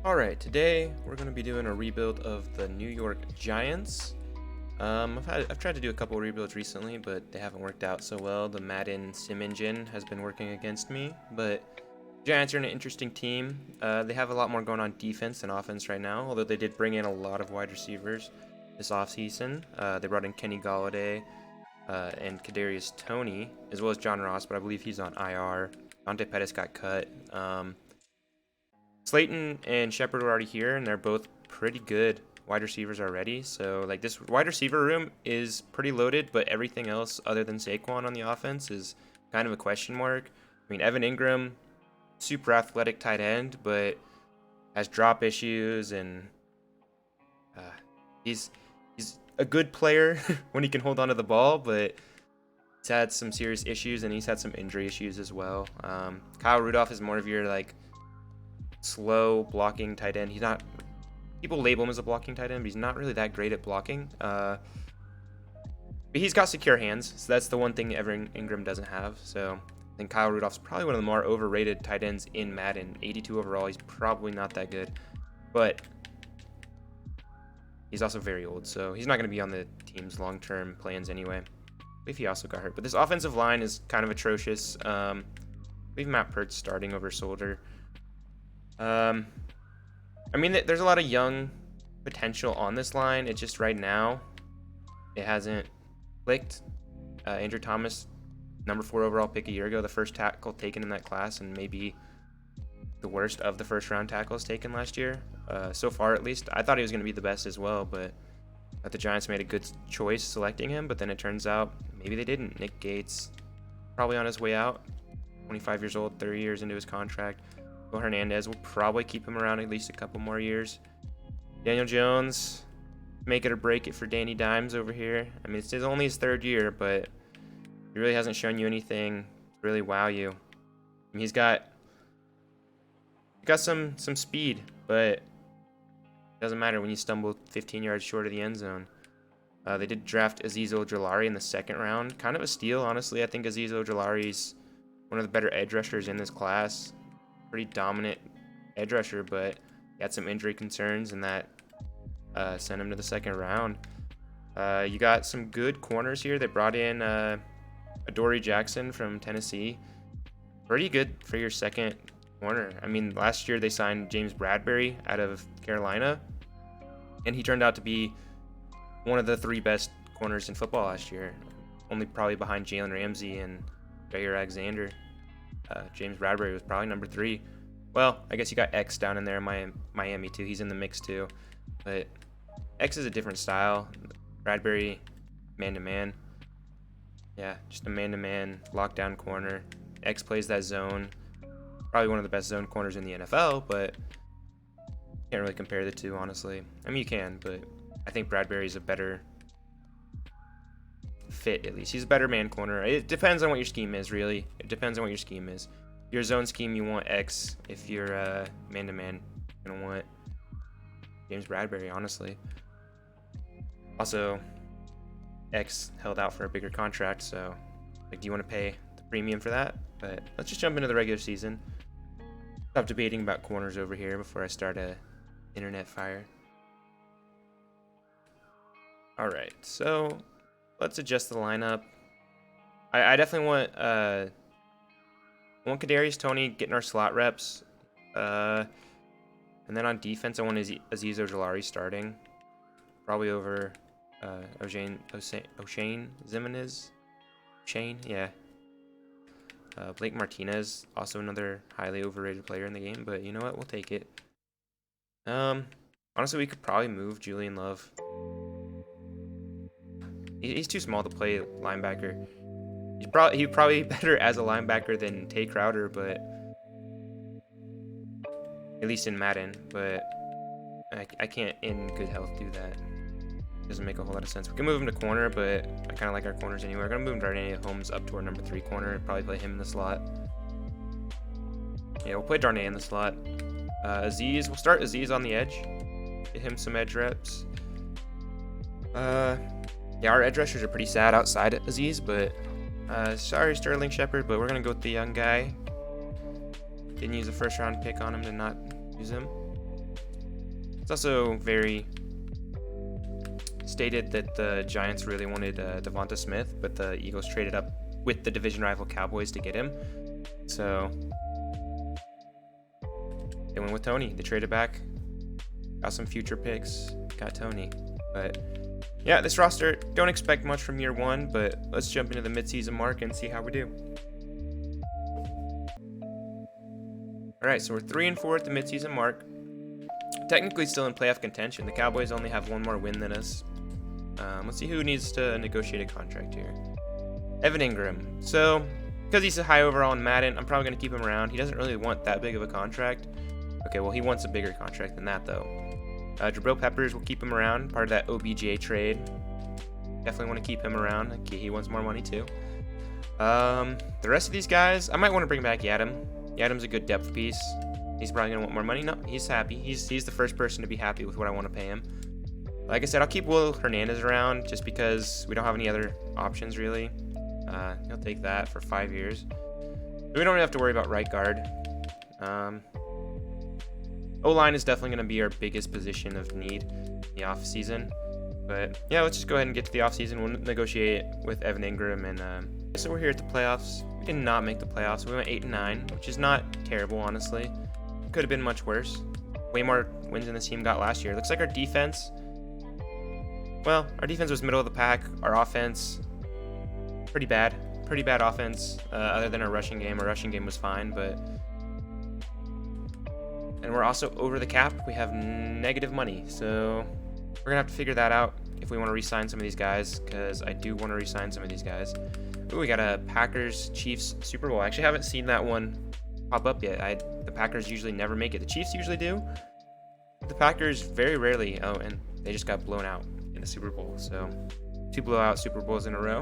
Alright, today we're going to be doing a rebuild of the New York Giants. I've tried to do a couple of rebuilds recently, but they haven't worked out so well. The Madden sim engine has been working against me, but Giants are an interesting team. They have a lot more going on defense than offense right now, although they did bring in a lot of wide receivers this offseason. They brought in Kenny Galladay and Kadarius Toney, as well as John Ross, but I believe he's on IR. Dante Pettis got cut. Slayton and Shepard were already here, and they're both pretty good wide receivers already. So, like, this wide receiver room is pretty loaded, but everything else other than Saquon on the offense is kind of a question mark. I mean, Evan Ingram, super athletic tight end, but has drop issues, and he's a good player when he can hold onto the ball, but he's had some serious issues, and he's had some injury issues as well. Kyle Rudolph is more of your, like, slow blocking tight end. He's not, people label him as a blocking tight end, but he's not really that great at blocking. But he's got secure hands, so that's the one thing Evan Ingram doesn't have. So I think Kyle Rudolph's probably one of the more overrated tight ends in Madden. 82 overall, he's probably not that good, but he's also very old, so he's not going to be on the team's long-term plans anyway, if he also got hurt. But this offensive line is kind of atrocious. We've Matt Peart starting over Solder. I mean, there's a lot of young potential on this line. It's just right now, it hasn't clicked. Andrew Thomas, number 4 overall pick a year ago, the first tackle taken in that class, and maybe the worst of the first-round tackles taken last year. So far, at least. I thought he was going to be the best as well, but the Giants made a good choice selecting him, but then it turns out maybe they didn't. Nick Gates, probably on his way out, 25 years old, 30 years into his contract. Will Hernandez will probably keep him around at least a couple more years. Daniel Jones, make it or break it for Danny Dimes over here. I mean, it's only his 3rd year, but he really hasn't shown you anything to really wow you. I mean, he's got some speed, but it doesn't matter when you stumble 15 yards short of the end zone. They did draft Azeez Ojulari in the 2nd round. Kind of a steal, honestly. I think Azeez Ojulari's one of the better edge rushers in this class. Pretty dominant edge rusher, but he had some injury concerns, and that sent him to the 2nd round. You got some good corners here. They brought in Adoree Jackson from Tennessee. Pretty good for your 2nd corner. I mean, last year they signed James Bradbury out of Carolina, and he turned out to be one of the 3 best corners in football last year, only probably behind Jalen Ramsey and Jair Alexander. James Bradbury was probably number 3. Well, I guess you got X down in there in Miami too. He's in the mix too. But X is a different style. Bradbury, man-to-man. Yeah, just a man-to-man lockdown corner. X plays that zone. Probably one of the best zone corners in the NFL, but can't really compare the two, honestly. I mean, you can, but I think Bradbury's a better fit, at least. He's a better man corner. It depends on what your scheme is, really. It depends on what your scheme is. Your zone scheme, you want X. If you're man-to-man, you're gonna want James Bradbury, honestly. Also, X held out for a bigger contract, so like, do you want to pay the premium for that? But let's just jump into the regular season. Stop debating about corners over here before I start a internet fire. All right, so let's adjust the lineup. I definitely want Kadarius Toney getting our slot reps. And then on defense, I want Azeez Ojulari starting. Probably over O'Shane Zimenez. Shane, yeah. Blake Martinez, also another highly overrated player in the game, but you know what? We'll take it. Honestly, we could probably move Julian Love. He's too small to play linebacker. He's probably better as a linebacker than Tay Crowder, but at least in Madden. But I can't in good health do that. Doesn't make a whole lot of sense. We can move him to corner, but I kind of like our corners anyway. We're gonna move Darnay Holmes up to our number 3 corner and probably play him in the slot. Yeah, we'll play Darnay in the slot. Azeez, we'll start Azeez on the edge. Get him some edge reps. Yeah, our edge rushers are pretty sad outside of Azeez, but sorry, Sterling Shepard, but we're going to go with the young guy. Didn't use a first-round pick on him to not use him. It's also very stated that the Giants really wanted Devonta Smith, but the Eagles traded up with the division rival Cowboys to get him. So they went with Tony. They traded back, got some future picks, got Tony. But yeah, this roster, don't expect much from year one, but let's jump into the midseason mark and see how we do. All right, so we're 3-4 at the midseason mark. Technically still in playoff contention. The Cowboys only have one more win than us. Let's see who needs to negotiate a contract here. Evan Ingram. So, because he's a high overall in Madden, I'm probably going to keep him around. He doesn't really want that big of a contract. Okay, well, he wants a bigger contract than that, though. Jabril Peppers, will keep him around. Part of that OBJ trade. Definitely want to keep him around. Okay, he wants more money, too. The rest of these guys, I might want to bring back Yadam. Yadam's a good depth piece. He's probably going to want more money. No, he's happy. He's the first person to be happy with what I want to pay him. Like I said, I'll keep Will Hernandez around just because we don't have any other options, really. He'll take that for 5 years. We don't really have to worry about right guard. O-line is definitely going to be our biggest position of need in the offseason. But yeah, let's just go ahead and get to the offseason. We'll negotiate with Evan Ingram. And so we're here at the playoffs. We did not make the playoffs. We went 8-9, which is not terrible, honestly. Could have been much worse. Way more wins than this team got last year. Looks like our defense, well, our defense was middle of the pack. Our offense, pretty bad offense, other than our rushing game. Our rushing game was fine, but... And we're also over the cap. We have negative money, so we're going to have to figure that out if we want to re-sign some of these guys, because I do want to re-sign some of these guys. Ooh, we got a Packers-Chiefs Super Bowl. I actually haven't seen that one pop up yet. The Packers usually never make it. The Chiefs usually do. The Packers very rarely. Oh, and they just got blown out in the Super Bowl. So 2 blowout Super Bowls in a row.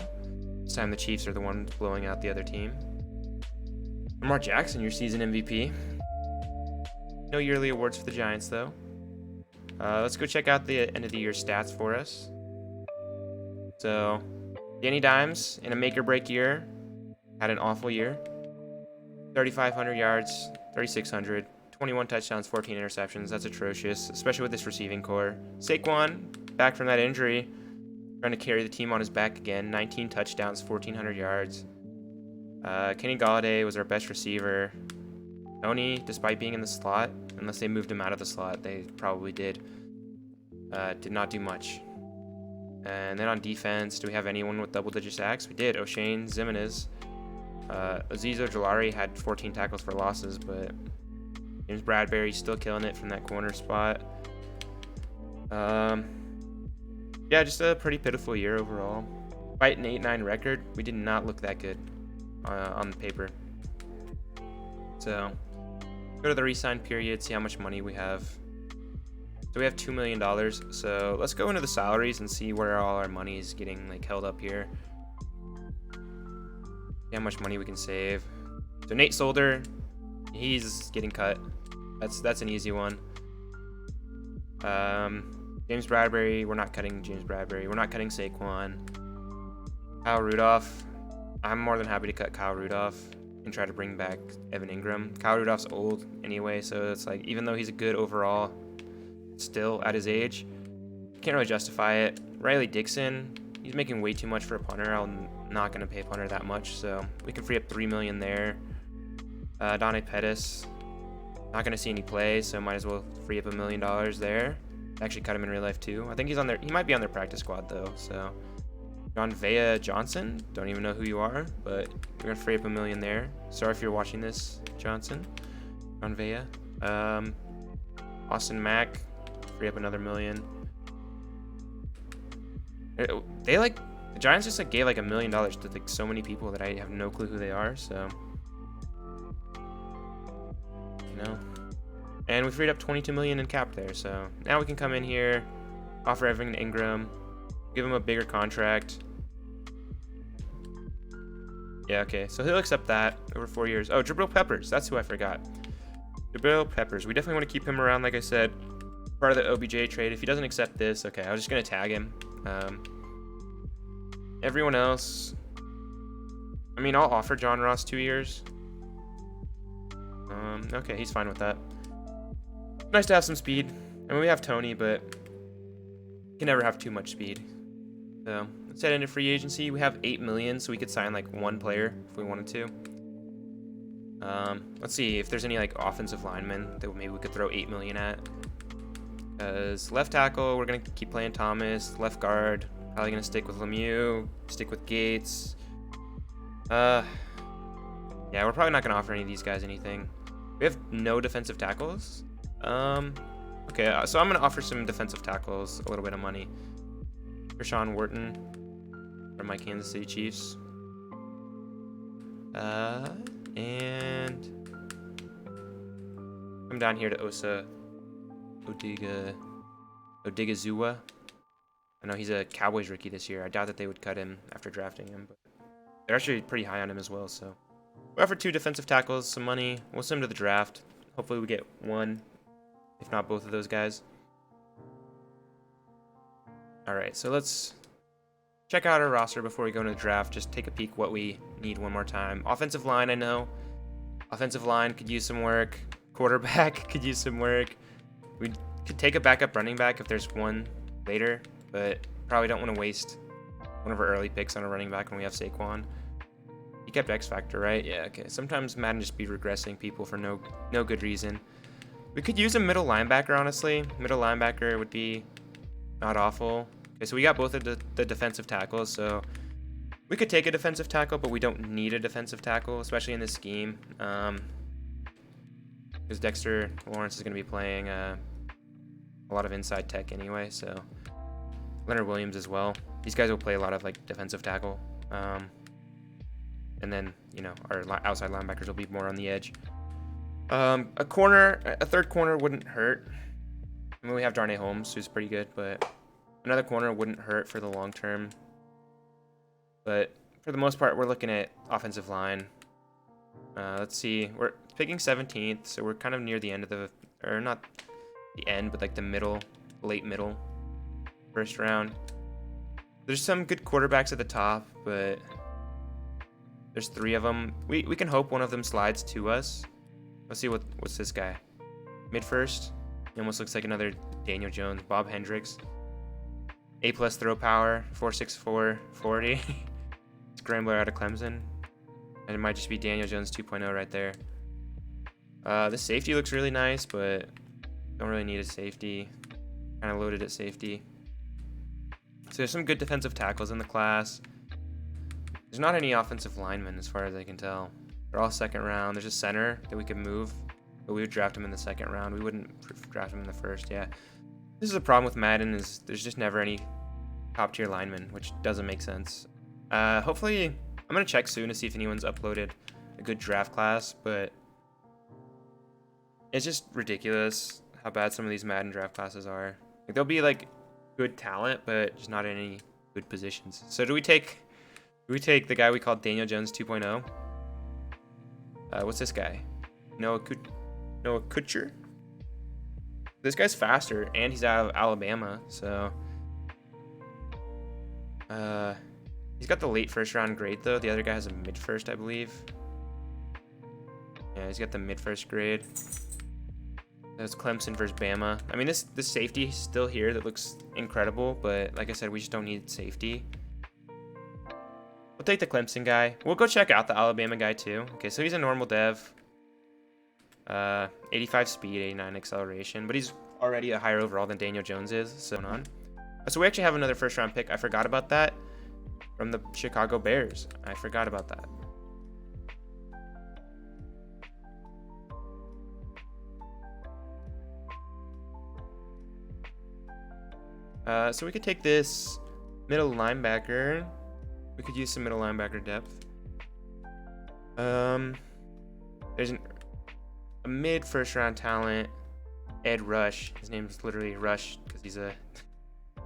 This time the Chiefs are the ones blowing out the other team. Lamar Jackson, your season MVP. No yearly awards for the Giants, though. Let's go check out the end of the year stats for us. So, Danny Dimes, in a make-or-break year, had an awful year. 3,500 yards, 3,600, 21 touchdowns, 14 interceptions. That's atrocious, especially with this receiving core. Saquon, back from that injury, trying to carry the team on his back again. 19 touchdowns, 1,400 yards. Kenny Golladay was our best receiver. Tony, despite being in the slot, unless they moved him out of the slot, they probably did not do much. And then on defense, do we have anyone with double-digit sacks? We did. O'Shane Zimenez. Azeez Ojulari had 14 tackles for losses, but James Bradbury's still killing it from that corner spot. Yeah, just a pretty pitiful year overall. Despite an 8-9 record, we did not look that good on the paper. So, go to the re-sign period, see how much money we have. So we have $2 million. So let's go into the salaries and see where all our money is getting held up here. See how much money we can save. So Nate Solder, he's getting cut. That's an easy one. James Bradbury, we're not cutting James Bradbury. We're not cutting Saquon. Kyle Rudolph, I'm more than happy to cut Kyle Rudolph and try to bring back Evan Ingram. Kyle Rudolph's old anyway, so it's even though he's a good overall, still at his age, can't really justify it. Riley Dixon, he's making way too much for a punter. I'm not going to pay a punter that much, so we can free up $3 million there. Donnie Pettis, not going to see any play, so might as well free up $1 million there. Actually cut him in real life too. I think he's on there. He might be on their practice squad though. So John Vea Johnson, don't even know who you are, but we're gonna free up $1 million there. Sorry if you're watching this, Johnson. John Vea. Austin Mack, free up another $1 million. They the Giants just gave $1 million to so many people that I have no clue who they are. So and we freed up $22 million in cap there. So now we can come in here, offer Evan Ingram, give him a bigger contract. Yeah, okay. So he'll accept that over 4 years. Oh, Jabril Peppers. That's who I forgot. Jabril Peppers. We definitely want to keep him around, like I said. Part of the OBJ trade. If he doesn't accept this, okay, I was just going to tag him. Everyone else, I mean, I'll offer John Ross 2 years. Okay, he's fine with that. Nice to have some speed. I mean, we have Tony, but you can never have too much speed. So let's head into free agency. We have 8 million, so we could sign like one player if we wanted to. Let's see if there's any like offensive linemen that maybe we could throw 8 million at. Because left tackle, we're gonna keep playing Thomas. Left guard, probably gonna stick with Lemieux. Stick with Gates. Yeah, we're probably not gonna offer any of these guys anything. We have no defensive tackles. Okay, so I'm gonna offer some defensive tackles a little bit of money. Rashawn Wharton from my Kansas City Chiefs. And come down here to Osa Odigizua. I know he's a Cowboys rookie this year. I doubt that they would cut him after drafting him, but they're actually pretty high on him as well. So we offer 2 defensive tackles, some money. We'll send him to the draft. Hopefully we get one, if not both of those guys. All right, so let's check out our roster before we go into the draft. Just take a peek what we need one more time. Offensive line, I know. Offensive line could use some work. Quarterback could use some work. We could take a backup running back if there's one later, but probably don't want to waste one of our early picks on a running back when we have Saquon. He kept X Factor, right? Yeah, okay. Sometimes Madden just be regressing people for no good reason. We could use a middle linebacker, honestly. Middle linebacker would be not awful. Okay, so we got both of the defensive tackles, so we could take a defensive tackle, but we don't need a defensive tackle, especially in this scheme. Because Dexter Lawrence is going to be playing a lot of inside tech anyway, so Leonard Williams as well. These guys will play a lot of like defensive tackle. And then, you know, our outside linebackers will be more on the edge. A third corner wouldn't hurt. I mean, we have Darnay Holmes, who's pretty good, but another corner wouldn't hurt for the long term. But for the most part, we're looking at offensive line. Let's see. We're picking 17th, so we're kind of near the end of or not the end, but like the late middle, first round. There's some good quarterbacks at the top, but there's 3 of them. We can hope one of them slides to us. Let's see what's this guy. Mid first. He almost looks like another Daniel Jones. Bob Hendricks. A+ throw power. 4.64 40. Scrambler out of Clemson. And it might just be Daniel Jones 2.0 right there. This safety looks really nice, but don't really need a safety. Kind of loaded at safety. So there's some good defensive tackles in the class. There's not any offensive linemen as far as I can tell. They're all second round. There's a center that we could move, but we would draft him in the second round. We wouldn't draft him in the first. Yeah, this is a problem with Madden, is there's just never any top tier linemen, which doesn't make sense. Hopefully, I'm gonna check soon to see if anyone's uploaded a good draft class, but it's just ridiculous how bad some of these Madden draft classes are. Like, they'll be like good talent, but just not in any good positions. So do we take the guy we called Daniel Jones 2.0? What's this guy? Noah Kutcher? This guy's faster, and he's out of Alabama, so he's got the late first round grade though. The other guy has a mid first, I believe. Yeah, he's got the mid first grade. That's Clemson versus Bama. I mean, this safety is still here that looks incredible, but like I said, we just don't need safety. We'll take the Clemson guy. We'll go check out the Alabama guy too. Okay, so he's a normal dev. 85 speed, 89 acceleration, but he's already a higher overall than Daniel Jones is. So we actually have another first round pick. I forgot about that, from the Chicago Bears. I forgot about that. So we could take this middle linebacker. We could use some middle linebacker depth. There's a mid first round talent, Ed Rush. His name is literally Rush because he's a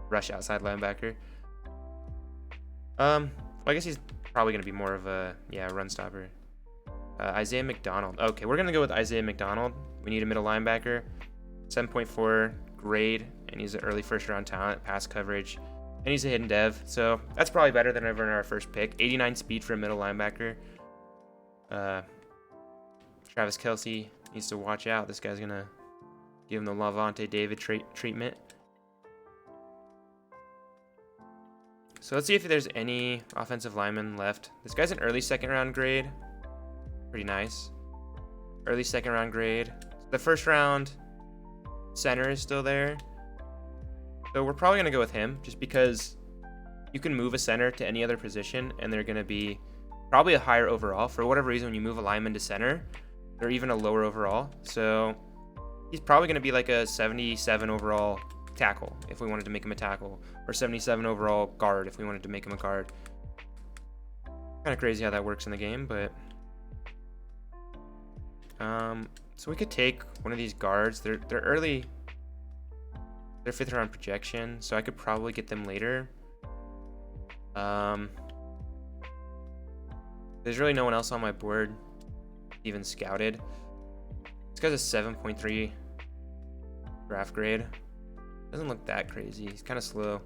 rush outside linebacker. Well, I guess he's probably gonna be more of a run stopper. Isaiah McDonald. Okay, we're gonna go with Isaiah McDonald. We need a middle linebacker, 7.4 grade, and he's an early first round talent, pass coverage. And he's a hidden dev, so that's probably better than ever in our first pick. 89 speed for a middle linebacker. Travis Kelce needs to watch out. This guy's gonna Give him the Lavonte David treatment. So let's see if there's any offensive linemen left. This guy's an early second round grade. Pretty nice. Early second round grade. The first round center is still there. So we're probably going to go with him just because you can move a center to any other position and they're going to be probably a higher overall. For whatever reason, when you move a lineman to center, they're even a lower overall. So he's probably going to be like a 77 overall tackle if we wanted to make him a tackle, or 77 overall guard if we wanted to make him a guard. Kind of crazy how that works in the game, but so we could take one of these guards. They're early. They're 5th round projection, so I could probably get them later. There's really no one else on my board even scouted. This guy's a 7.3 draft grade. Doesn't look that crazy. He's kind of slow.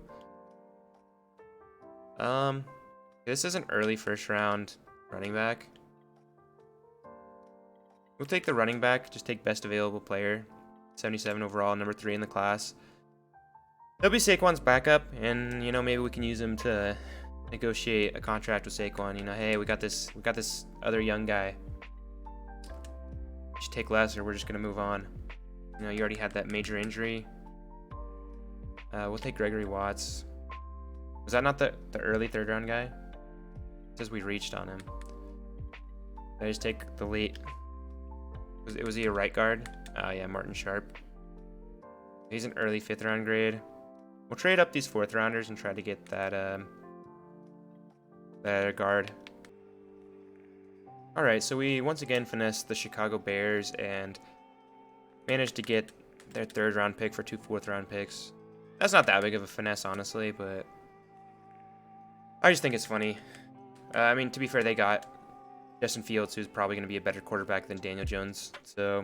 This is an early first round running back. We'll take the running back. Just take best available player. 77 overall, number 3 in the class. He'll be Saquon's backup, and you know, maybe we can use him to negotiate a contract with Saquon. You know, hey, we got this other young guy. You should take less, or we're just gonna move on. You know, you already had that major injury. We'll take Gregory Watts. Was that not the early 3rd round guy? It says we reached on him. I just take the late. Was he a right guard? Yeah, Martin Sharp. He's an early 5th round grade. We'll trade up these 4th rounders and try to get that guard. All right, so we once again finessed the Chicago Bears and managed to get their 3rd round pick for 2 4th round picks. That's not that big of a finesse, honestly, but I just think it's funny. I mean, to be fair, they got Justin Fields, who's probably going to be a better quarterback than Daniel Jones. So,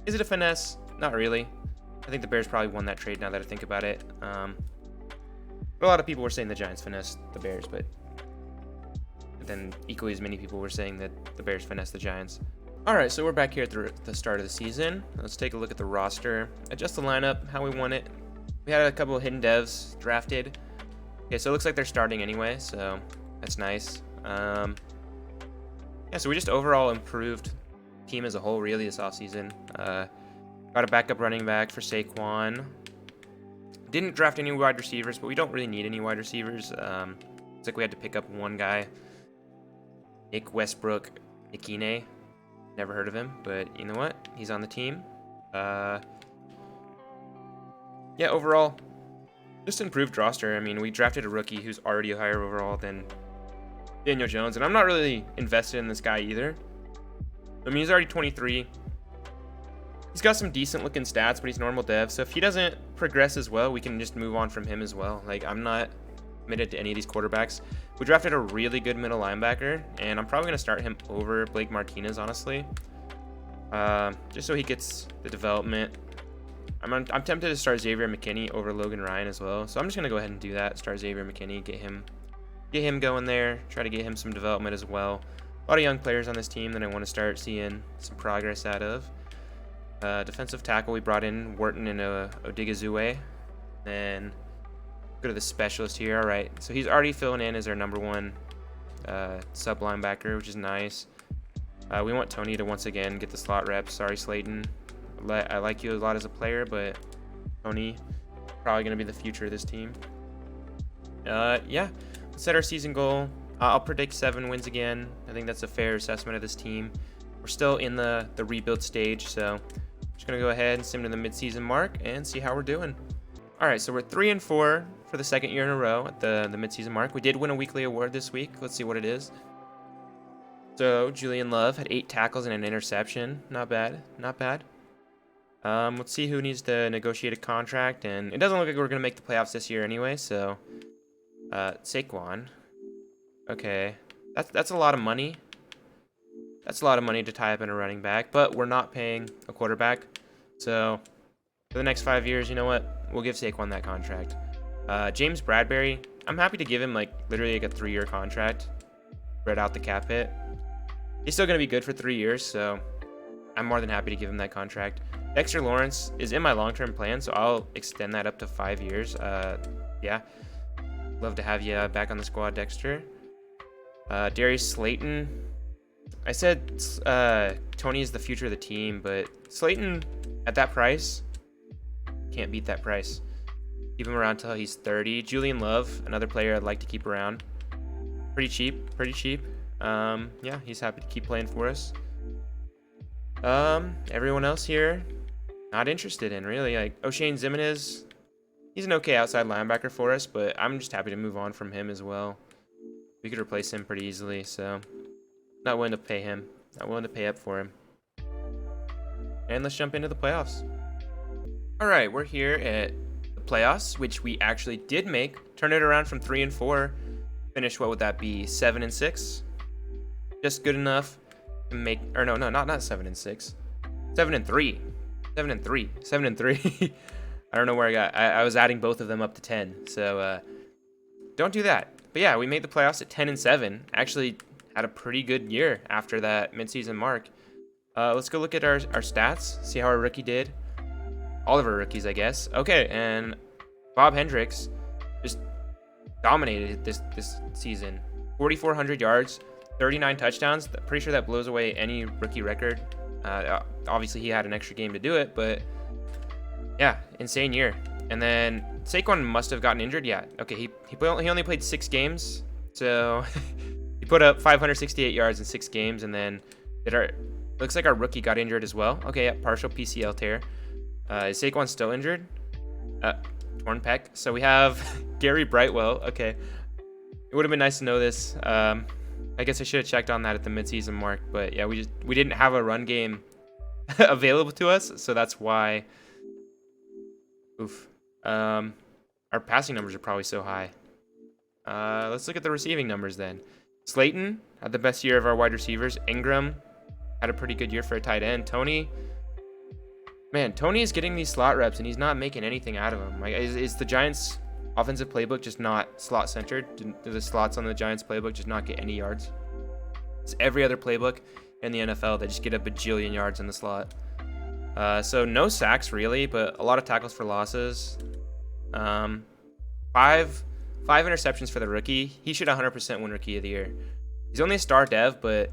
is it a finesse? Not really. I think the Bears probably won that trade now that I think about it. But a lot of people were saying the Giants finessed the Bears, but then equally as many people were saying that the Bears finessed the Giants. All right, so we're back here at the start of the season. Let's take a look at the roster, adjust the lineup, how we want it. We had a couple of hidden devs drafted. Okay, so it looks like they're starting anyway, so that's nice. Yeah, so we just overall improved team as a whole, really, this offseason. Got a backup running back for Saquon. Didn't draft any wide receivers, but we don't really need any wide receivers. It's like we had to pick up one guy. Nick Westbrook Ikine. Never heard of him, but you know what? He's on the team. Yeah, overall, just improved roster. I mean, we drafted a rookie who's already a higher overall than Daniel Jones, and I'm not really invested in this guy either. I mean, he's already 23. He's got some decent looking stats, but he's normal dev. So if he doesn't progress as well, we can just move on from him as well. Like, I'm not committed to any of these quarterbacks. We drafted a really good middle linebacker, and I'm probably going to start him over Blake Martinez, honestly. Just so he gets the development. I'm tempted to start Xavier McKinney over Logan Ryan as well. So I'm just going to go ahead and do that. Start Xavier McKinney, get him going there, try to get him some development as well. A lot of young players on this team that I want to start seeing some progress out of. Defensive tackle, we brought in Wharton and Odigizue. Then go to the specialist here. All right, so he's already filling in as our number 1 sub linebacker, which is nice. We want Tony to once again get the slot reps. Sorry, Slayton. I like you a lot as a player, but Tony probably going to be the future of this team. Yeah, let's set our season goal. I'll predict 7 wins again. I think that's a fair assessment of this team. We're still in the rebuild stage, so just going to go ahead and sim to the midseason mark and see how we're doing. All right, so we're 3-4 for the 2nd year in a row at the midseason mark. We did win a weekly award this week. Let's see what it is. So Julian Love had 8 tackles and an interception. Not bad, not bad. Let's see who needs to negotiate a contract, and it doesn't look like we're going to make the playoffs this year anyway, so Saquon. Okay, that's a lot of money. That's a lot of money to tie up in a running back, but we're not paying a quarterback. So for the next 5 years, you know what? We'll give Saquon that contract. James Bradbury, I'm happy to give him literally a 3-year contract. Spread out the cap hit. He's still going to be good for 3 years, so I'm more than happy to give him that contract. Dexter Lawrence is in my long-term plan, so I'll extend that up to 5 years. Yeah, love to have you back on the squad, Dexter. Darius Slayton. I said Tony is the future of the team, but Slayton at that price, can't beat that price. Keep him around till he's 30. Julian Love, another player I'd like to keep around. Pretty cheap, pretty cheap. Yeah, he's happy to keep playing for us. Everyone else here, not interested in really. Like O'Shane Zimenez, he's an okay outside linebacker for us, but I'm just happy to move on from him as well. We could replace him pretty easily, so not willing to pay him. Not willing to pay up for him. And let's jump into the playoffs. All right, we're here at the playoffs, which we actually did make. Turn it around from 3-4. Finish, what would that be? 7-6. Just good enough to make, or no, not 7-6. 7-3. 7-3. 7-3. I don't know where I got. I was adding both of them up to 10. So don't do that. But yeah, we made the playoffs at 10-7. Actually had a pretty good year after that midseason mark. Let's go look at our stats, see how our rookie did. All of our rookies, I guess. Okay, and Bob Hendricks just dominated this season. 4,400 yards, 39 touchdowns. Pretty sure that blows away any rookie record. Obviously, he had an extra game to do it, but yeah, insane year. And then Saquon must have gotten injured. Yeah, okay, he only played 6 games, so he put up 568 yards in 6 games, and then looks like our rookie got injured as well. Okay, yeah, partial PCL tear. Is Saquon still injured? Torn pec. So we have Gary Brightwell. Okay, it would have been nice to know this. I guess I should have checked on that at the midseason mark, but yeah, we didn't have a run game available to us, so that's why. Oof. Our passing numbers are probably so high. Let's look at the receiving numbers then. Slayton had the best year of our wide receivers. Ingram had a pretty good year for a tight end. Tony is getting these slot reps and he's not making anything out of them. Like, is the Giants' offensive playbook just not slot centered? Do the slots on the Giants' playbook just not get any yards? It's every other playbook in the NFL that just get a bajillion yards in the slot. So no sacks really, but a lot of tackles for losses. 5 interceptions for the rookie. He should 100% win Rookie of the Year. He's only a star dev, but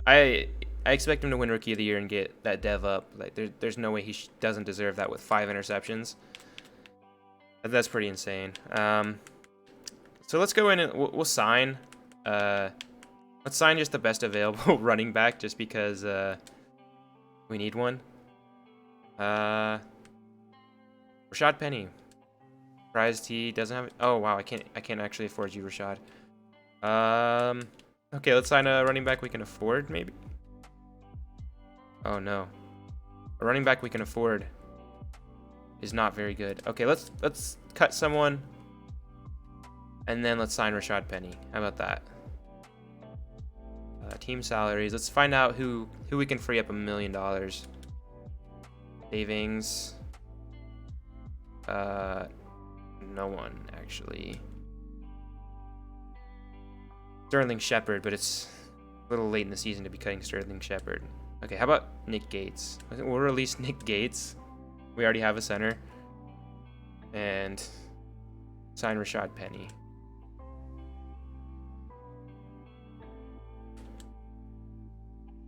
I expect him to win Rookie of the Year and get that dev up. Like there's no way he doesn't deserve that with 5 interceptions. That's pretty insane. So let's go in and we'll sign. Let's sign just the best available running back, just because we need one. Rashad Penny. Surprised he doesn't have it. Oh wow, I can't actually afford you, Rashad. Okay, let's sign a running back we can afford, maybe. Oh no, a running back we can afford is not very good. Okay, let's cut someone, and then let's sign Rashad Penny. How about that? Team salaries. Let's find out who we can free up $1 million. Savings. No one actually. Sterling Shepard, but it's a little late in the season to be cutting Sterling Shepard. Okay, how about Nick Gates? I think we'll release Nick Gates. We already have a center. And sign Rashad Penny.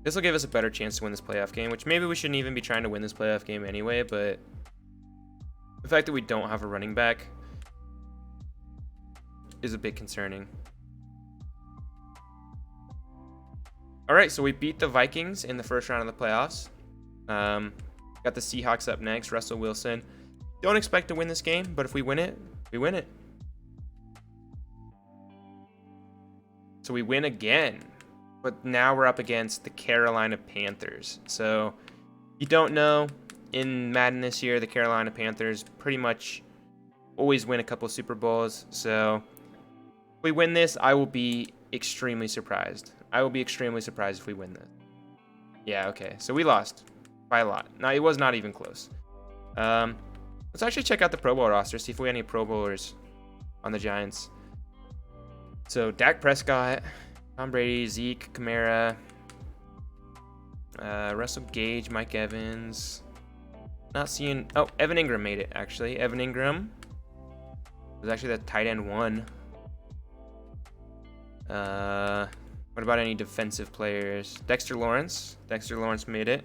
This will give us a better chance to win this playoff game, which maybe we shouldn't even be trying to win this playoff game anyway, but the fact that we don't have a running back is a bit concerning. All right, so we beat the Vikings in the first round of the playoffs. Got the Seahawks up next, Russell Wilson. Don't expect to win this game, but if we win it, we win it. So we win again, but now we're up against the Carolina Panthers. So if you don't know, in Madden this year, the Carolina Panthers pretty much always win a couple of Super Bowls. So if we win this, I will be extremely surprised. I will be extremely surprised if we win this. Yeah, okay. So we lost by a lot. No, it was not even close. Let's actually check out the Pro Bowl roster, see if we have any Pro Bowlers on the Giants. So Dak Prescott, Tom Brady, Zeke, Kamara, Russell Gage, Mike Evans, Not seeing. Oh, Evan Ingram made it, actually. Evan Ingram was actually the tight end 1. What about any defensive players? Dexter Lawrence. Dexter Lawrence made it.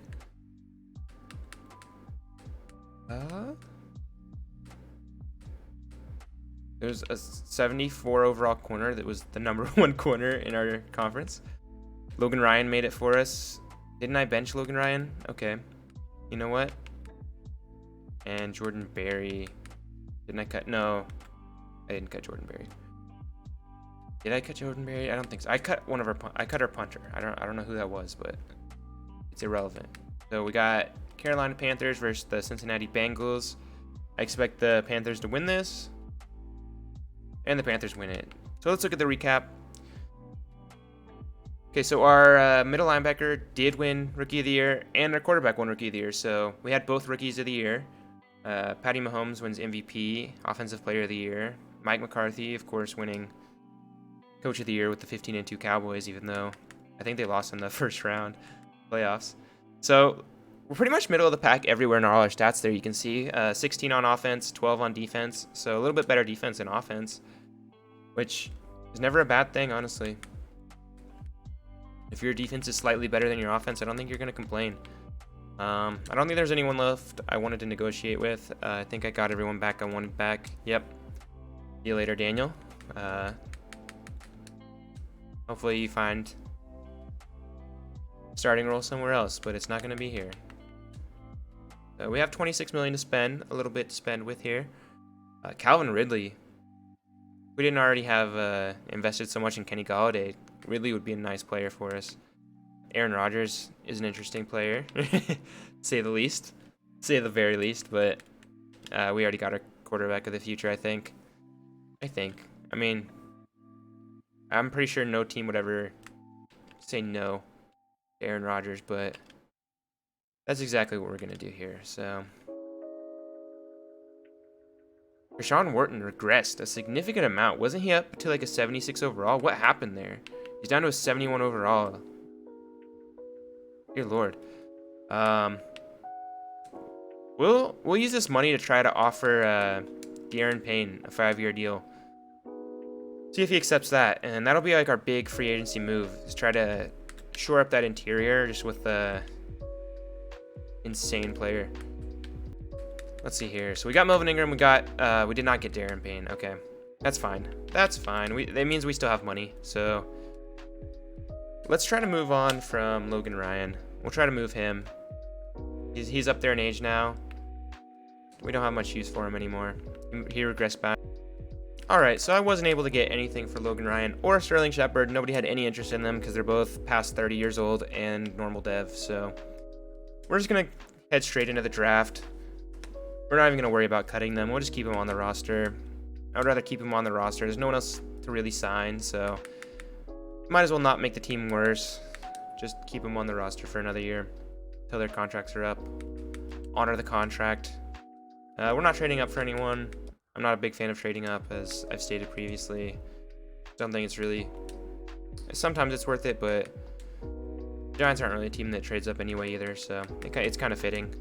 There's a 74 overall corner that was the number 1 corner in our conference. Logan Ryan made it for us. Didn't I bench Logan Ryan? Okay. You know what? And Jordan Berry. Didn't I cut? No. I didn't cut Jordan Berry. Did I cut Jordan Berry? I don't think so. I cut our punter. I don't know who that was, but it's irrelevant. So we got Carolina Panthers versus the Cincinnati Bengals. I expect the Panthers to win this. And the Panthers win it. So let's look at the recap. Okay, so our middle linebacker did win Rookie of the Year, and our quarterback won Rookie of the Year. So we had both Rookies of the Year. Patty Mahomes wins MVP, Offensive Player of the Year. Mike McCarthy, of course, winning Coach of the Year with the 15-2 Cowboys, even though I think they lost in the first round playoffs. So we're pretty much middle of the pack everywhere in all our stats there. You can see 16 on offense, 12 on defense. So a little bit better defense than offense, which is never a bad thing, honestly. If your defense is slightly better than your offense, I don't think you're going to complain. I don't think there's anyone left I wanted to negotiate with. I think I got everyone back I wanted back. Yep. See you later, Daniel. Hopefully you find starting role somewhere else, but it's not going to be here. We have $26 million to spend, a little bit to spend with here. Calvin Ridley. We didn't already have invested so much in Kenny Golladay. Ridley would be a nice player for us. Aaron Rodgers is an interesting player, say the least. Say the very least, but we already got our quarterback of the future, I think. I mean, I'm pretty sure no team would ever say no to Aaron Rodgers, but that's exactly what we're going to do here. So, Rashawn Wharton regressed a significant amount. Wasn't he up to like a 76 overall? What happened there? He's down to a 71 overall. Dear Lord. We'll use this money to try to offer De'Aaron Payne a 5-year deal. See if he accepts that, and that'll be like our big free agency move. Is try to shore up that interior just with the insane player. Let's see here. So we got Melvin Ingram. We did not get De'Aaron Payne. Okay, that's fine. That's fine. That means we still have money. So let's try to move on from Logan Ryan. We'll try to move him. He's up there in age now. We don't have much use for him anymore. He regressed back. Alright, so I wasn't able to get anything for Logan Ryan or Sterling Shepard. Nobody had any interest in them because they're both past 30 years old and normal dev. So we're just going to head straight into the draft. We're not even going to worry about cutting them. We'll just keep them on the roster. I would rather keep them on the roster. There's no one else to really sign, so might as well not make the team worse. Just keep them on the roster for another year until their contracts are up. Honor the contract. We're not trading up for anyone. I'm not a big fan of trading up, as I've stated previously. Don't think it's really... Sometimes it's worth it, but Giants aren't really a team that trades up anyway either, so it's kind of fitting.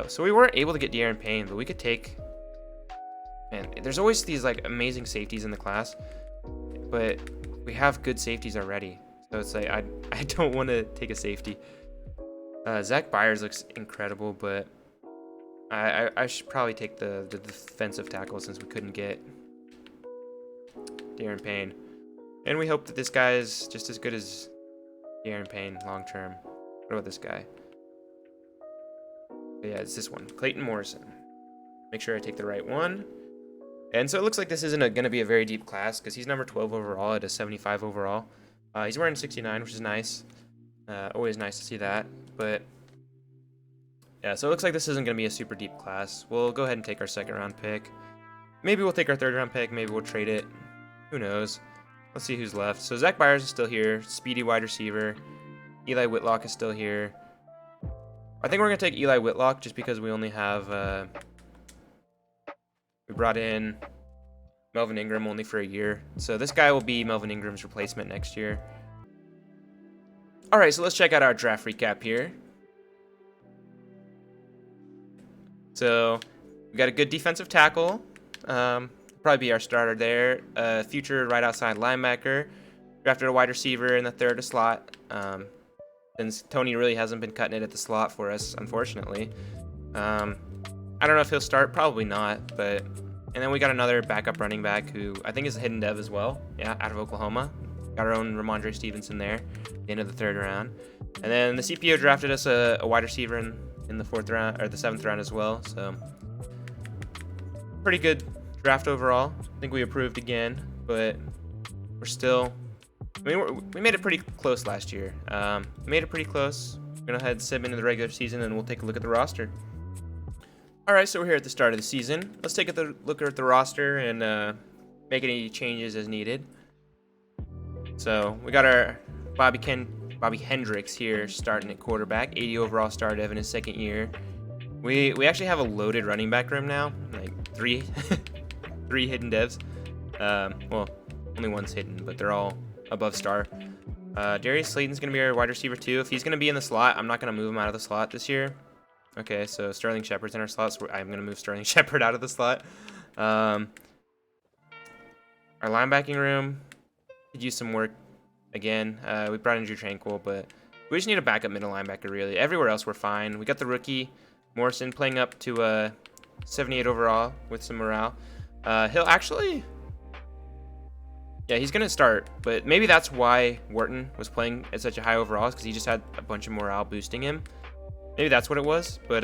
So we weren't able to get De'Aaron Payne, but we could take... Man, there's always these like amazing safeties in the class, but we have good safeties already. So it's like I don't want to take a safety. Zach Byers looks incredible, but I should probably take the defensive tackle since we couldn't get De'Aaron Payne. And we hope that this guy is just as good as De'Aaron Payne long term. What about this guy? Yeah, it's this one, Clayton Morrison. Make sure I take the right one. And so it looks like this isn't going to be a very deep class because he's number 12 overall at a 75 overall. He's wearing 69, which is nice. Always nice to see that. But yeah, so it looks like this isn't going to be a super deep class. We'll go ahead and take our 2nd round pick. Maybe we'll take our 3rd round pick. Maybe we'll trade it. Who knows? Let's see who's left. So Zach Byers is still here. Speedy wide receiver. Eli Whitlock is still here. I think we're going to take Eli Whitlock just because we only have... we brought in Melvin Ingram only for a year. So this guy will be Melvin Ingram's replacement next year. All right, so let's check out our draft recap here. So we got a good defensive tackle. Probably be our starter there. Future right outside linebacker. Drafted a wide receiver in the third slot. Since Tony really hasn't been cutting it at the slot for us, unfortunately. I don't know if he'll start. Probably not. But and then we got another backup running back who I think is a hidden dev as well. Yeah, out of Oklahoma. Got our own Ramondre Stevenson there at the end of the third round. And then the CPO drafted us a wide receiver in the fourth round or the seventh round as well. So pretty good draft overall. I think we approved again, but we're still. I mean, we made it pretty close last year. Made it pretty close. We're gonna head sib into the regular season, and we'll take a look at the roster. All right, so we're here at the start of the season. Let's take a look at the roster and make any changes as needed. So we got our Bobby Hendricks here starting at quarterback, 80 overall star dev in his second year. We actually have a loaded running back room now, like three hidden devs. Well, only one's hidden, but they're all above star. Darius Slayton's gonna be our wide receiver too. If he's gonna be in the slot, I'm not gonna move him out of the slot this year. Okay, so Sterling Shepard's in our slot, so I'm gonna move Sterling Shepard out of the slot. Our linebacking room could use some work again. We brought in Drew Tranquil, but we just need a backup middle linebacker really. Everywhere else we're fine. We got the rookie Morrison playing up to 78 overall with some morale. He'll actually. Yeah, he's going to start, but maybe that's why Wharton was playing at such a high overall, because he just had a bunch of morale boosting him. Maybe that's what it was, but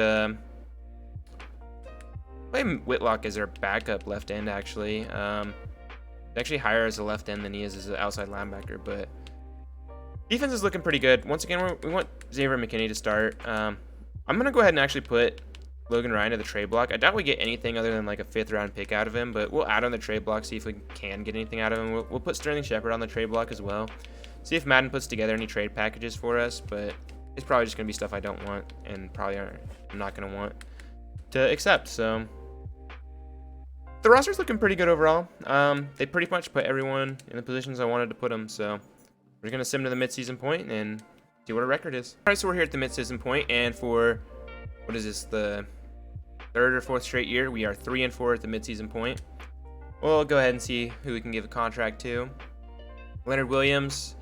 play Whitlock as our backup left end, actually. He's actually higher as a left end than he is as an outside linebacker, but defense is looking pretty good. Once again, we want Xavier McKinney to start. I'm going to go ahead and actually put Logan Ryan to the trade block. I doubt we get anything other than like a 5th round pick out of him, but we'll add on the trade block, see if we can get anything out of him. We'll put Sterling Shepard on the trade block as well. See if Madden puts together any trade packages for us, but it's probably just going to be stuff I don't want and probably I'm not going to want to accept. So the roster's looking pretty good overall. They pretty much put everyone in the positions I wanted to put them, so we're going to sim to the midseason point and see what our record is. All right, so we're here at the midseason point, and for, what is this, the third or fourth straight year, we are 3-4 at the midseason point. We'll go ahead and see who we can give a contract to. Leonard Williams.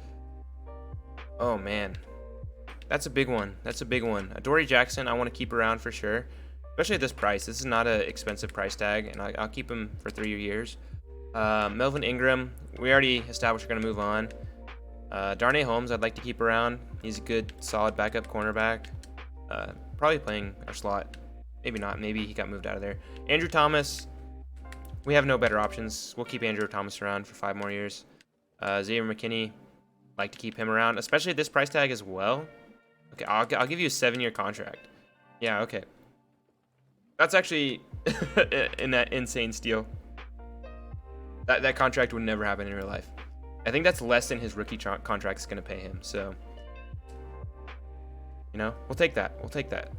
Oh man, that's a big one. That's a big one. Adoree Jackson, I want to keep around for sure, especially at this price. This is not an expensive price tag, and I'll keep him for 3 years. Melvin Ingram, we already established we're gonna move on. Darnay Holmes, I'd like to keep around. He's a good, solid backup cornerback. Probably playing our slot. Maybe not. Maybe he got moved out of there. Andrew Thomas. We have no better options. We'll keep Andrew Thomas around for 5 more years. Xavier McKinney. Like to keep him around, especially at this price tag as well. Okay, I'll give you a 7-year contract. Yeah, okay. That's actually in that insane steal. That contract would never happen in real life. I think that's less than his rookie contract is going to pay him. So, you know, we'll take that. We'll take that.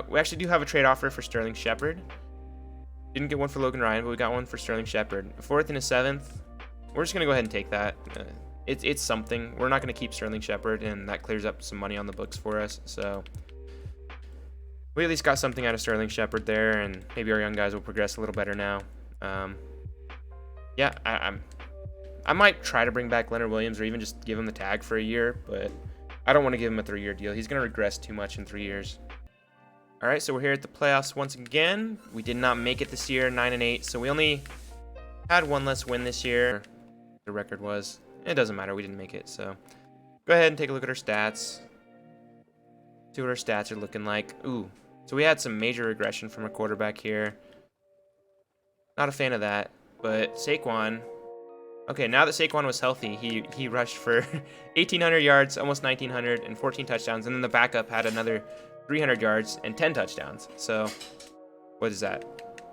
We actually do have a trade offer for Sterling Shepard. Didn't get one for Logan Ryan, but we got one for Sterling Shepard. A 4th and a 7th. We're just going to go ahead and take that. It's something. We're not going to keep Sterling Shepard, and that clears up some money on the books for us. So we at least got something out of Sterling Shepard there, and maybe our young guys will progress a little better now. Yeah, I might try to bring back Leonard Williams or even just give him the tag for a year, but I don't want to give him a 3-year deal. He's going to regress too much in 3 years. All right, so we're here at the playoffs once again. We did not make it this year, 9-8, so we only had one less win this year. The record was. It doesn't matter. We didn't make it, so go ahead and take a look at our stats. See what our stats are looking like. Ooh, so we had some major regression from a quarterback here. Not a fan of that, but Saquon. Okay, now that Saquon was healthy, he rushed for 1,800 yards, almost 1,900, and 14 touchdowns, and then the backup had another 300 yards and 10 touchdowns. So what is that?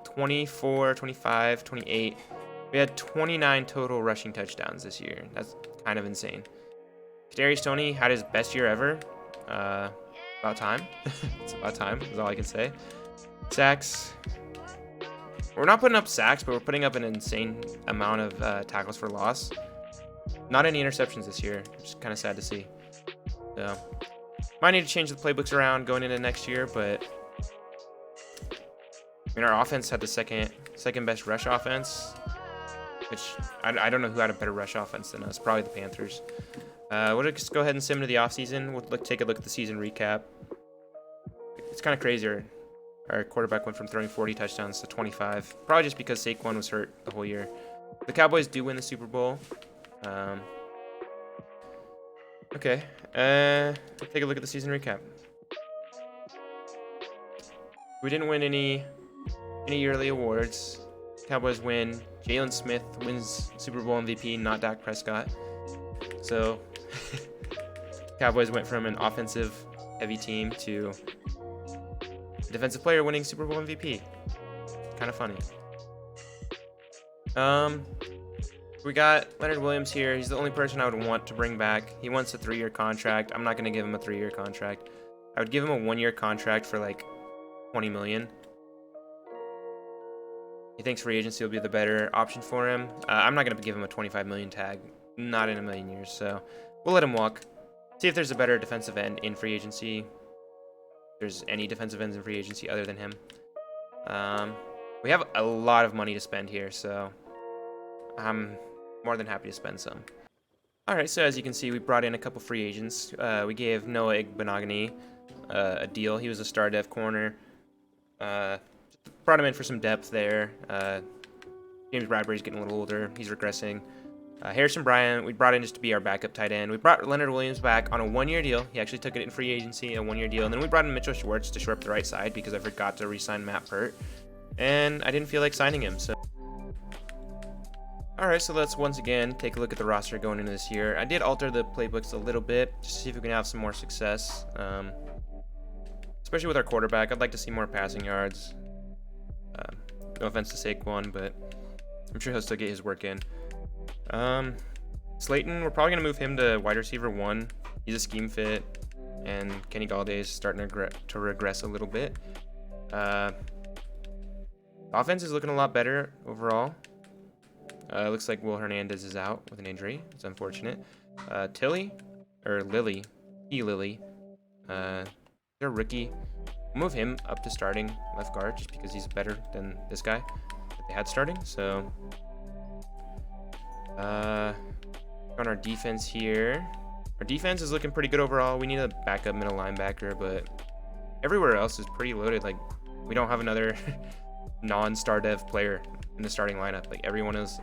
24, 25, 28. We had 29 total rushing touchdowns this year. That's kind of insane. Kadarius Toney had his best year ever. About time. It's about time, is all I can say. Sacks. We're not putting up sacks, but we're putting up an insane amount of tackles for loss. Not any interceptions this year, which is kind of sad to see. So, might need to change the playbooks around going into next year, but I mean, our offense had the second best rush offense, which I don't know who had a better rush offense than us. Probably the Panthers. We'll just go ahead and sim to the offseason. We'll take a look at the season recap. It's kind of crazy. Our quarterback went from throwing 40 touchdowns to 25. Probably just because Saquon was hurt the whole year. The Cowboys do win the Super Bowl. Okay. We'll take a look at the season recap. We didn't win any yearly awards. Cowboys win. Jalen Smith wins Super Bowl MVP, not Dak Prescott. So, Cowboys went from an offensive-heavy team to a defensive player winning Super Bowl MVP. Kind of funny. We got Leonard Williams here. He's the only person I would want to bring back. He wants a 3-year contract. I'm not going to give him a 3-year contract. I would give him a 1-year contract for like $20 million. He thinks free agency will be the better option for him. I'm not going to give him a $25 million tag. Not in a million years. So we'll let him walk. See if there's a better defensive end in free agency. If there's any defensive ends in free agency other than him. We have a lot of money to spend here, so I'm more than happy to spend some. Alright, so as you can see, we brought in a couple free agents. We gave Noah Igbenogany a deal. He was a star dev corner. Brought him in for some depth there. James Bradbury's getting a little older. He's regressing. Harrison Bryant, we brought in just to be our backup tight end. We brought Leonard Williams back on a 1-year deal. He actually took it in free agency, a 1-year deal. And then we brought in Mitchell Schwartz to shore up the right side because I forgot to re-sign Matt Pert. And I didn't feel like signing him, so... Alright, so let's once again take a look at the roster going into this year. I did alter the playbooks a little bit, just to see if we can have some more success. Especially with our quarterback, I'd like to see more passing yards. No offense to Saquon, but I'm sure he'll still get his work in. Slayton, we're probably going to move him to wide receiver 1. He's a scheme fit, and Kenny Galladay is starting to regress a little bit. Offense is looking a lot better overall. Looks like Will Hernandez is out with an injury. It's unfortunate. Lily, they're a rookie. We'll move him up to starting left guard just because he's better than this guy that they had starting. So, on our defense here, our defense is looking pretty good overall. We need a backup middle linebacker, but everywhere else is pretty loaded. Like, we don't have another non-star dev player in the starting lineup. Like, everyone is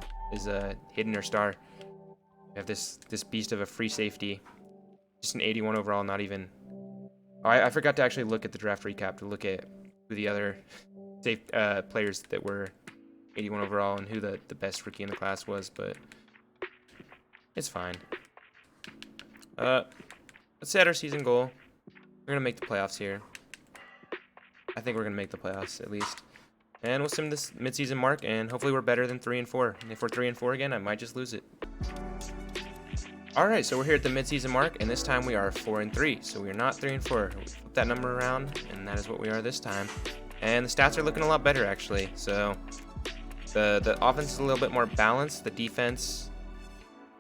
hidden or star. We have this beast of a free safety, just an 81 overall. Not even. Oh, I forgot to actually look at the draft recap to look at who the other safe players that were 81 overall and who the best rookie in the class was, but it's fine. Let's set our season goal. We're gonna make the playoffs here. I think we're gonna make the playoffs at least. And we'll sim this midseason mark, and hopefully we're better than 3-4. And if we're 3-4 again, I might just lose it. Alright, so we're here at the midseason mark, and this time we are 4-3. So we are not 3-4. We flip that number around, and that is what we are this time. And the stats are looking a lot better, actually. So the offense is a little bit more balanced. The defense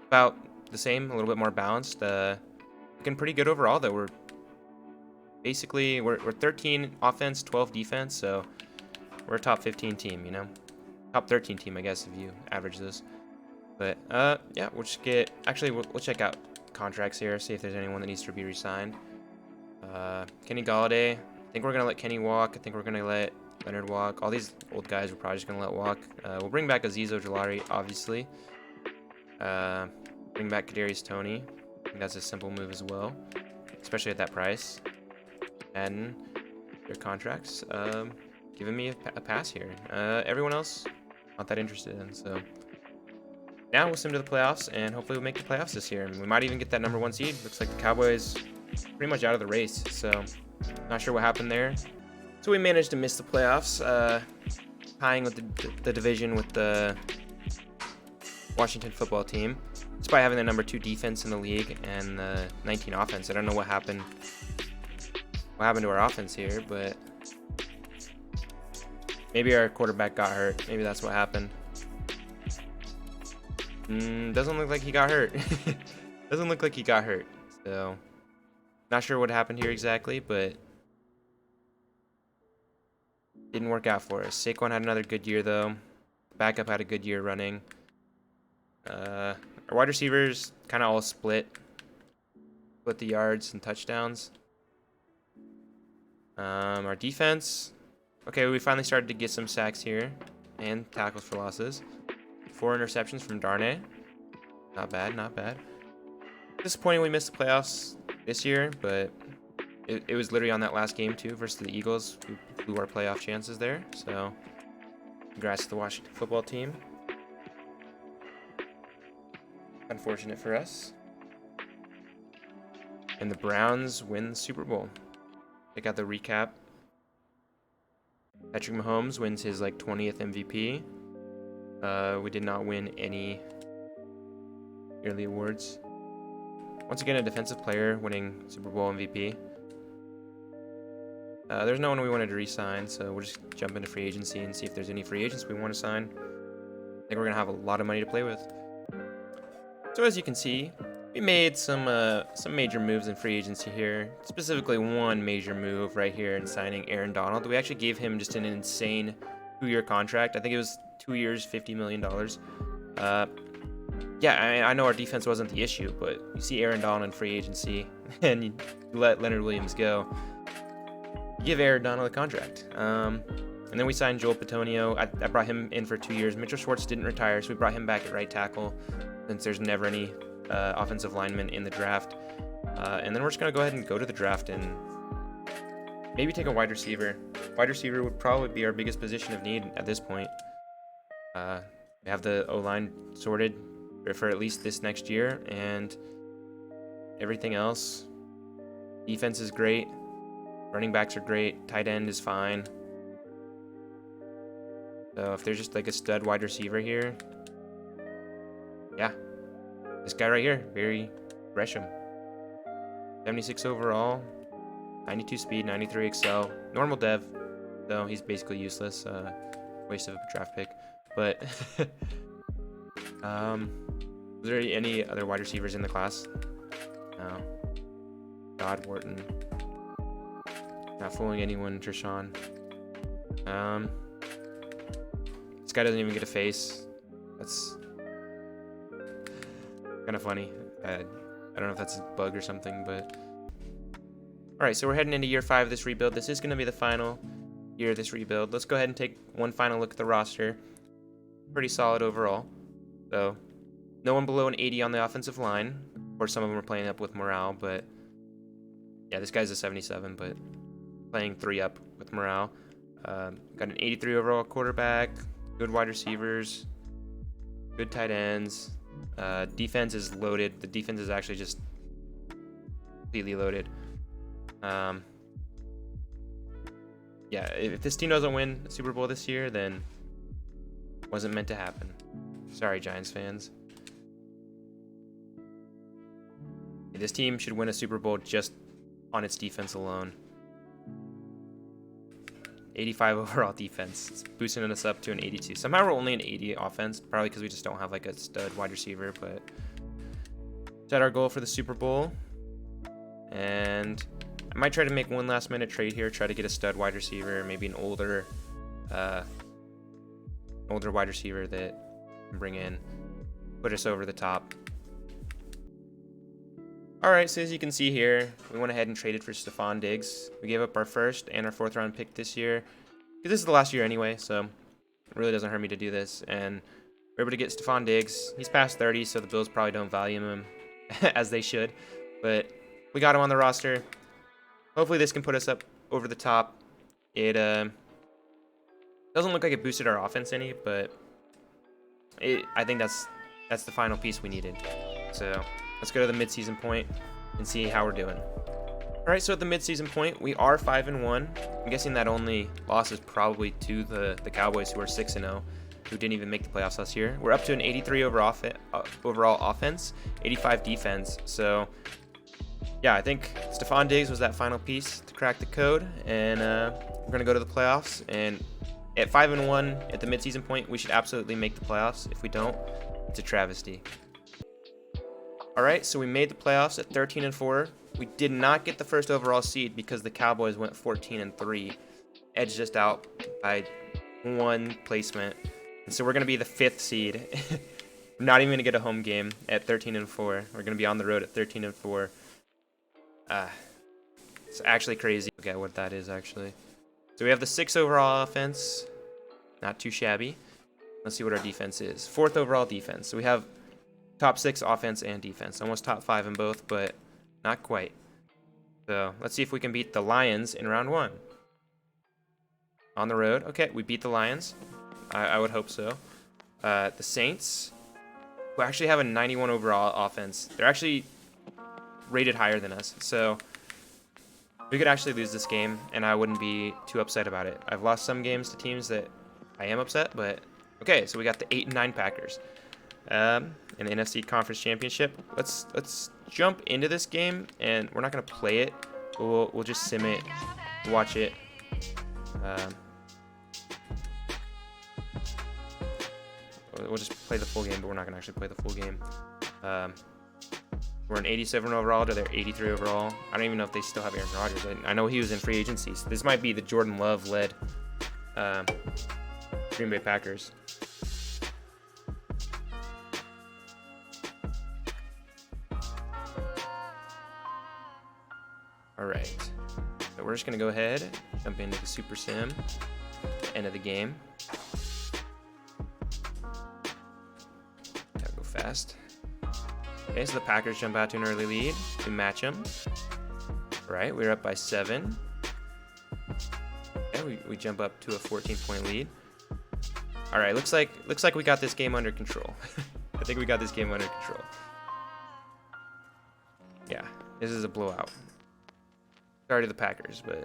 about the same, a little bit more balanced. Looking pretty good overall, though. We're 13 offense, 12 defense, so we're a top 15 team, you know? Top 13 team, I guess, if you average this. But, yeah, we'll just get... Actually, we'll check out contracts here, see if there's anyone that needs to be re-signed. Kenny Galladay. I think we're going to let Kenny walk. I think we're going to let Leonard walk. All these old guys we're probably just going to let walk. We'll bring back Azeez Ojulari, obviously. Bring back Kadarius Toney. I think that's a simple move as well, especially at that price. And their contracts. Giving me a pass here. Everyone else, not that interested in, so... Now we'll sim to the playoffs, and hopefully we'll make the playoffs this year. And we might even get that number 1 seed. Looks like the Cowboys pretty much out of the race, so not sure what happened there. So we managed to miss the playoffs, tying with the division with the Washington football team, despite having the number 2 defense in the league and the 19 offense. I don't know what happened to our offense here, but maybe our quarterback got hurt. Maybe that's what happened. Doesn't look like he got hurt. Doesn't look like he got hurt. So, not sure what happened here exactly, but Didn't work out for us. Saquon had another good year, though. Backup had a good year running. Our wide receivers kind of all split the yards and touchdowns. Our defense, okay, we finally started to get some sacks here and tackles for losses. 4 interceptions from Darnay. Not bad, not bad. Disappointing we missed the playoffs this year, but it was literally on that last game too versus the Eagles. We blew our playoff chances there, so congrats to the Washington football team. Unfortunate for us. And the Browns win the Super Bowl. Check out the recap. Patrick Mahomes wins his 20th MVP. We did not win any yearly awards. Once again, a defensive player winning Super Bowl MVP. There's no one we wanted to re-sign, so we'll just jump into free agency and see if there's any free agents we want to sign. I think we're gonna have a lot of money to play with. So as you can see, we made some major moves in free agency here. Specifically, one major move right here in signing Aaron Donald. We actually gave him just an insane 2-year contract. I think it was 2 years, $50 million. Yeah, I know our defense wasn't the issue, but you see Aaron Donald in free agency, and you let Leonard Williams go. You give Aaron Donald a contract. And then we signed Joel Petonio. I brought him in for 2 years. Mitchell Schwartz didn't retire, so we brought him back at right tackle, since there's never any offensive linemen in the draft. And then we're just going to go ahead and go to the draft and maybe take a wide receiver. Wide receiver would probably be our biggest position of need at this point. We have the O-line sorted for at least this next year, and everything else. Defense is great. Running backs are great. Tight end is fine. So if there's just a stud wide receiver here, yeah. This guy right here, Barry Gresham. 76 overall, 92 speed, 93 excel. Normal dev, though he's basically useless. Waste of a draft pick. But was there any other wide receivers in the class? No. God Wharton. Not fooling anyone, Trishawn. This guy doesn't even get a face. That's kind of funny. I don't know if that's a bug or something, but... Alright, so we're heading into year 5 of this rebuild. This is going to be the final year of this rebuild. Let's go ahead and take one final look at the roster. Pretty solid overall. So, no one below an 80 on the offensive line. Of course, some of them are playing up with morale, but... Yeah, this guy's a 77, but playing 3 up with morale. Got an 83 overall quarterback. Good wide receivers. Good tight ends. Defense is loaded. The defense is actually just completely loaded. Yeah, if this team doesn't win the Super Bowl this year, then it wasn't meant to happen. Sorry, Giants fans. This team should win a Super Bowl just on its defense alone. 85 overall defense. It's boosting us up to an 82. Somehow we're only an 80 offense, probably because we just don't have a stud wide receiver, but set our goal for the Super Bowl. And I might try to make one last minute trade here, try to get a stud wide receiver, maybe an older wide receiver that can bring in, put us over the top. Alright, so as you can see here, we went ahead and traded for Stephon Diggs. We gave up our 1st and our 4th round pick this year. Because this is the last year anyway, so it really doesn't hurt me to do this. And we're able to get Stephon Diggs. He's past 30, so the Bills probably don't value him as they should. But we got him on the roster. Hopefully this can put us up over the top. It doesn't look like it boosted our offense any, but I think that's the final piece we needed. So let's go to the midseason point and see how we're doing. All right, so at the midseason point, we are 5-1. I'm guessing that only loss is probably to the Cowboys, who are 6-0, who didn't even make the playoffs last year. We're up to an 83 overall offense, 85 defense. So yeah, I think Stephon Diggs was that final piece to crack the code, and we're gonna go to the playoffs. And at 5-1 at the midseason point, we should absolutely make the playoffs. If we don't, it's a travesty. All right, so we made the playoffs at 13-4. We did not get the 1st overall seed because the Cowboys went 14-3. edged us out by 1 placement. And so we're going to be the 5th seed. We're not even going to get a home game at 13-4. We're going to be on the road at 13-4. It's actually crazy. Look at what that is, actually. So we have the 6th overall offense. Not too shabby. Let's see what our defense is. 4th overall defense. So we have top 6 offense and defense. Almost top 5 in both, but not quite. So let's see if we can beat the Lions in round 1. On the road. Okay, we beat the Lions. I would hope so. The Saints, who actually have a 91 overall offense. They're actually rated higher than us. So we could actually lose this game, and I wouldn't be too upset about it. I've lost some games to teams that I am upset, but okay. So we got the 8-9 Packers in the NFC Conference Championship. Let's jump into this game, and we're not gonna play it. But we'll just sim it, watch it. We'll just play the full game, but we're not gonna actually play the full game. We're an 87 overall to their 83 overall. I don't even know if they still have Aaron Rodgers. I know he was in free agency. So this might be the Jordan Love-led Green Bay Packers. All right. So we're just going to go ahead, jump into the Super Sim, end of the game. Gotta go fast. Okay, so the Packers jump out to an early lead. We match them. All right, we're up by 7. Okay, we jump up to a 14-point lead. All right, looks like we got this game under control. I think we got this game under control. Yeah, this is a blowout. Sorry to the Packers, but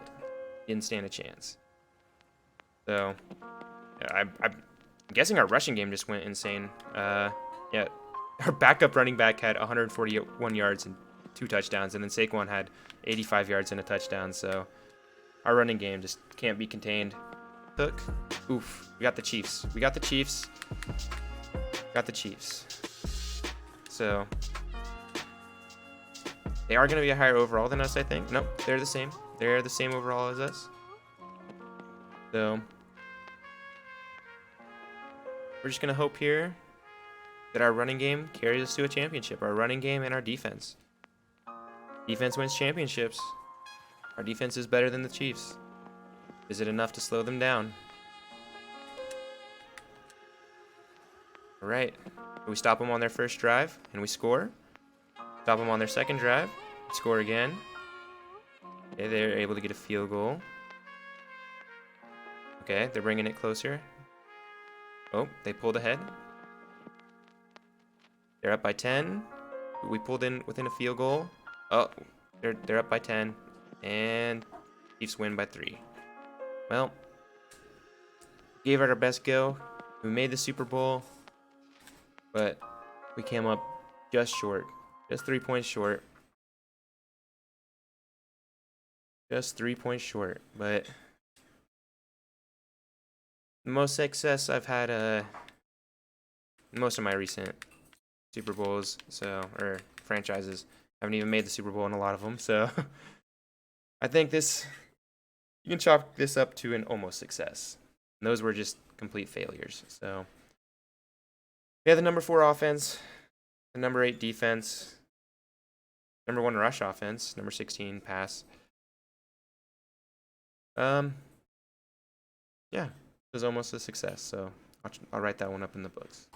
didn't stand a chance. So, yeah, I'm guessing our rushing game just went insane. Yeah. Our backup running back had 141 yards and 2 touchdowns, and then Saquon had 85 yards and a touchdown. So our running game just can't be contained. Hook. Oof. We got the Chiefs. We got the Chiefs. Got the Chiefs. So they are going to be a higher overall than us, I think. Nope, they're the same. They're the same overall as us. So we're just going to hope here that our running game carries us to a championship. Our running game and our defense. Defense wins championships. Our defense is better than the Chiefs. Is it enough to slow them down? All right. We stop them on their first drive, and we score. Stop them on their second drive, score again. Okay, they're able to get a field goal. Okay, they're bringing it closer. Oh, they pulled ahead. They're up by 10. We pulled in within a field goal. Oh, they're up by 10, and Chiefs win by 3. Well, gave it our best go. We made the Super Bowl, but we came up just short, just 3 points short. Just 3 points short, but the most success I've had most of my recent Super Bowls, or franchises, haven't even made the Super Bowl in a lot of them, so I think you can chalk this up to an almost success. And those were just complete failures. So we have the number 4 offense, the number 8 defense, number 1 rush offense, number 16 pass. Yeah, it was almost a success, so I'll write that one up in the books.